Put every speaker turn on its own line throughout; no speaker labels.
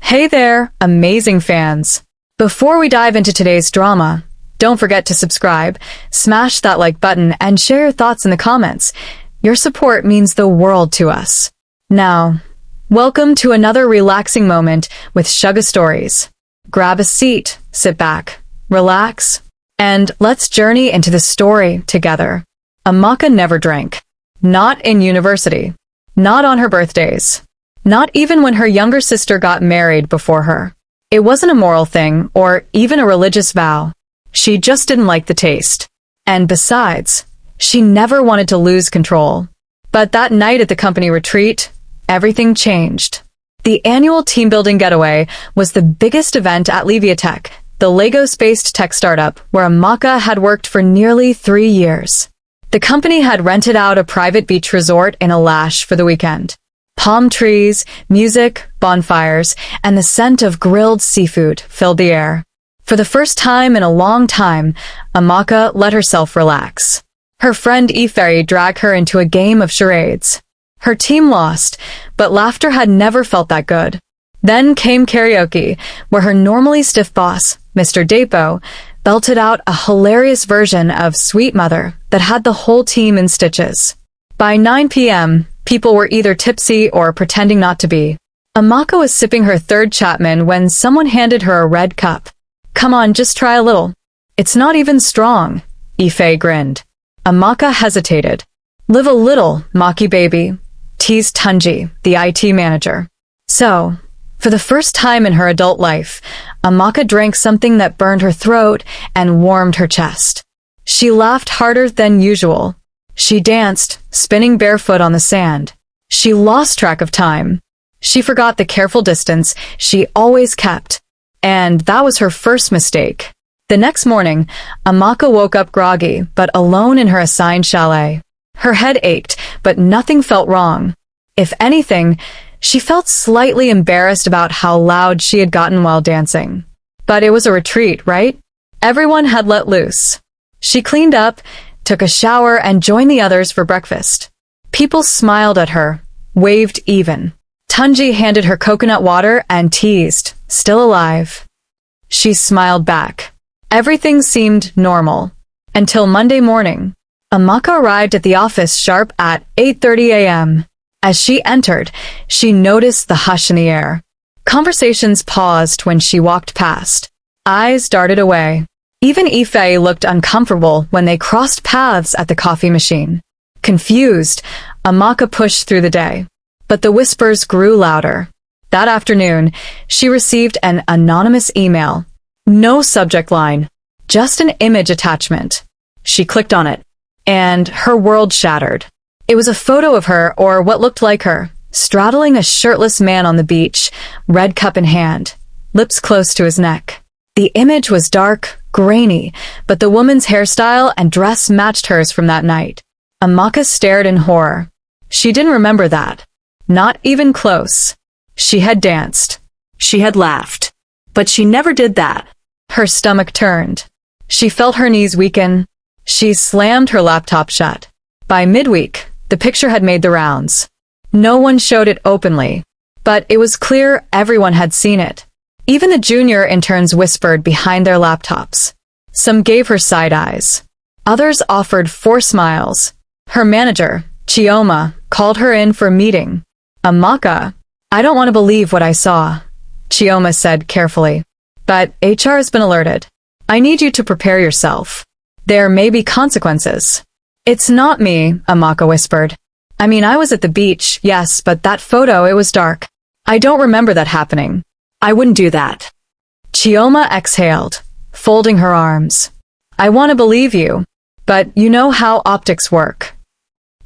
Hey there, amazing fans! Before we dive into today's drama, don't forget to subscribe, smash that like button, and share your thoughts in the comments. Your support means the world to us. Now, welcome to another relaxing moment with Sugar Stories. Grab a seat, sit back, relax, and let's journey into the story together. Amaka never drank. Not in university. Not on her birthdays. Not even when her younger sister got married before her. It wasn't a moral thing, or even a religious vow. She just didn't like the taste. And besides, she never wanted to lose control. But that night at the company retreat, everything changed. The annual team-building getaway was the biggest event at Leviatech, the Lagos-based tech startup where Amaka had worked for nearly 3 years. The company had rented out a private beach resort in Alash for the weekend. Palm trees, music, bonfires, and the scent of grilled seafood filled the air. For the first time in a long time, Amaka let herself relax. Her friend Ife dragged her into a game of charades. Her team lost, but laughter had never felt that good. Then came karaoke, where her normally stiff boss, Mr. Dapo, belted out a hilarious version of Sweet Mother that had the whole team in stitches. By 9 p.m., people were either tipsy or pretending not to be. Amaka was sipping her third Chapman when someone handed her a red cup. "Come on, just try a little." "It's not even strong," Ife grinned. Amaka hesitated. "Live a little, Maki baby," teased Tunji, the IT manager. So, for the first time in her adult life, Amaka drank something that burned her throat and warmed her chest. She laughed harder than usual. She danced, spinning barefoot on the sand. She lost track of time. She forgot the careful distance she always kept. And that was her first mistake. The next morning, Amaka woke up groggy, but alone in her assigned chalet. Her head ached, but nothing felt wrong. If anything, she felt slightly embarrassed about how loud she had gotten while dancing. But it was a retreat, right? Everyone had let loose. She cleaned up, took a shower, and joined the others for breakfast. People smiled at her, waved even. Tunji handed her coconut water and teased, "Still alive." She smiled back. Everything seemed normal. Until Monday morning. Amaka arrived at the office sharp at 8:30 a.m. As she entered, she noticed the hush in the air. Conversations paused when she walked past. Eyes darted away. Even Ife looked uncomfortable when they crossed paths at the coffee machine. Confused, Amaka pushed through the day. But the whispers grew louder. That afternoon, she received an anonymous email. No subject line, just an image attachment. She clicked on it, and her world shattered. It was a photo of her, or what looked like her, straddling a shirtless man on the beach, red cup in hand, lips close to his neck. The image was dark, grainy, but the woman's hairstyle and dress matched hers from that night. Amaka stared in horror. She didn't remember that. Not even close. She had danced. She had laughed. But she never did that. Her stomach turned. She felt her knees weaken. She slammed her laptop shut. By midweek, the picture had made the rounds. No one showed it openly, but it was clear everyone had seen it. Even the junior interns whispered behind their laptops. Some gave her side eyes. Others offered 4 smiles. Her manager, Chioma, called her in for a meeting. "Amaka, I don't want to believe what I saw," Chioma said carefully. "But HR has been alerted. I need you to prepare yourself. There may be consequences." "It's not me," Amaka whispered. "I mean, I was at the beach, yes, but that photo, it was dark. I don't remember that happening. I wouldn't do that." Chioma exhaled, folding her arms. "I want to believe you, but you know how optics work."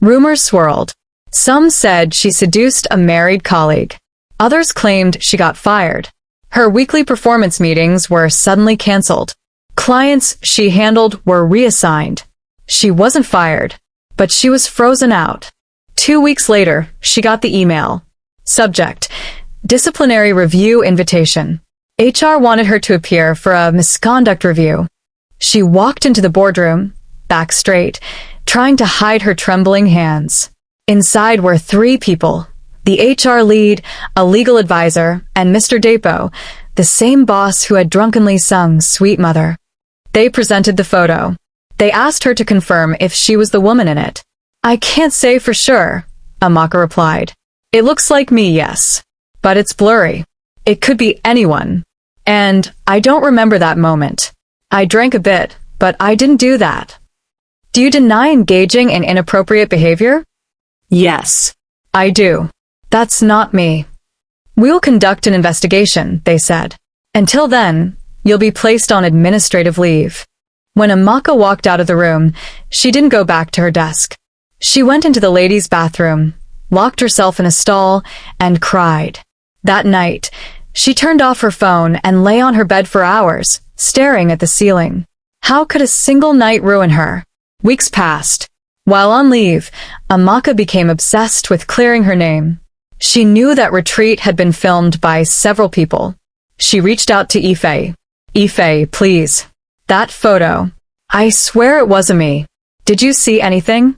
Rumors swirled. Some said she seduced a married colleague. Others claimed she got fired. Her weekly performance meetings were suddenly canceled. Clients she handled were reassigned. She wasn't fired, but she was frozen out. 2 weeks later, she got the email. Subject: disciplinary review invitation. HR wanted her to appear for a misconduct review. She walked into the boardroom, back straight, trying to hide her trembling hands. Inside were 3 people, The HR lead, a legal advisor, and Mr. Dapo, the same boss who had drunkenly sung Sweet Mother. They presented the photo. They asked her to confirm if she was the woman in it. I can't say for sure, Amaka replied. It looks like me, yes. But it's blurry. It could be anyone. And I don't remember that moment. I drank a bit, but I didn't do that. Do you deny engaging in inappropriate behavior?
Yes.
I do. That's not me. We'll conduct an investigation, they said. Until then, you'll be placed on administrative leave. When Amaka walked out of the room, she didn't go back to her desk. She went into the ladies' bathroom, locked herself in a stall, and cried. That night, she turned off her phone and lay on her bed for hours, staring at the ceiling. How could a single night ruin her? Weeks passed. While on leave, Amaka became obsessed with clearing her name. She knew that retreat had been filmed by several people. She reached out to Ife. Ife, please. That photo. I swear it wasn't me. Did you see anything?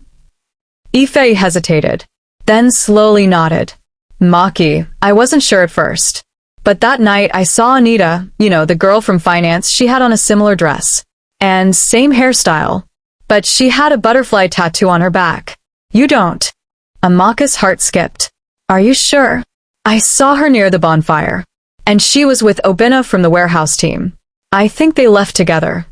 Ife hesitated, then slowly nodded. Maki, I wasn't sure at first. But that night I saw Anita, the girl from finance, she had on a similar dress. And same hairstyle. But she had a butterfly tattoo on her back. You don't. Amaka's heart skipped. Are you sure? I saw her near the bonfire. And she was with Obina from the warehouse team. I think they left together.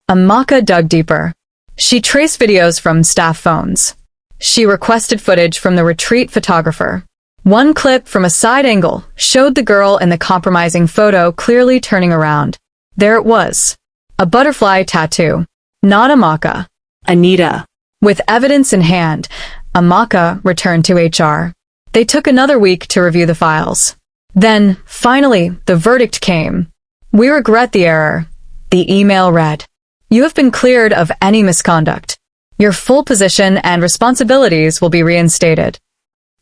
Amaka dug deeper. She traced videos from staff phones. She requested footage from the retreat photographer. One clip from a side angle showed the girl in the compromising photo clearly turning around. There it was. A butterfly tattoo. Not Amaka.
Anita.
With evidence in hand, Amaka returned to HR. They took another week to review the files. Then, finally, the verdict came. We regret the error. The email read, You have been cleared of any misconduct. Your full position and responsibilities will be reinstated.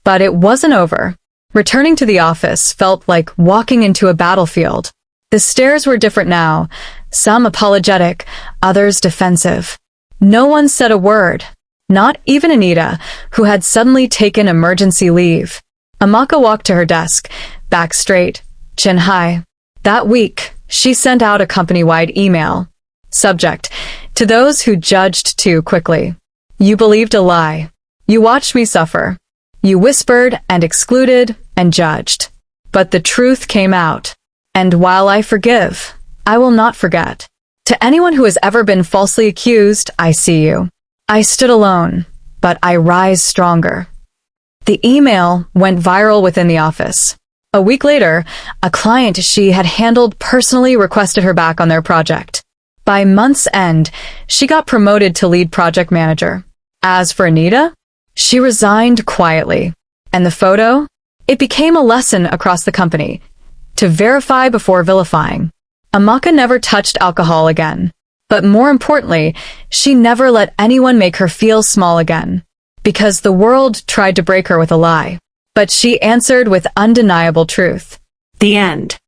But it wasn't over. Returning to the office felt like walking into a battlefield. The stares were different now, some apologetic, others defensive. No one said a word, not even Anita, who had suddenly taken emergency leave. Amaka walked to her desk, back straight, chin high. That week, she sent out a company-wide email. Subject, to those who judged too quickly. You believed a lie. You watched me suffer. You whispered and excluded and judged. But the truth came out. And while I forgive, I will not forget. To anyone who has ever been falsely accused, I see you. I stood alone, but I rise stronger. The email went viral within the office. A week later, a client she had handled personally requested her back on their project. By month's end, she got promoted to lead project manager. As for Anita, she resigned quietly. And the photo? It became a lesson across the company. To verify before vilifying. Amaka never touched alcohol again. But more importantly, she never let anyone make her feel small again. Because the world tried to break her with a lie. But she answered with undeniable truth.
The end.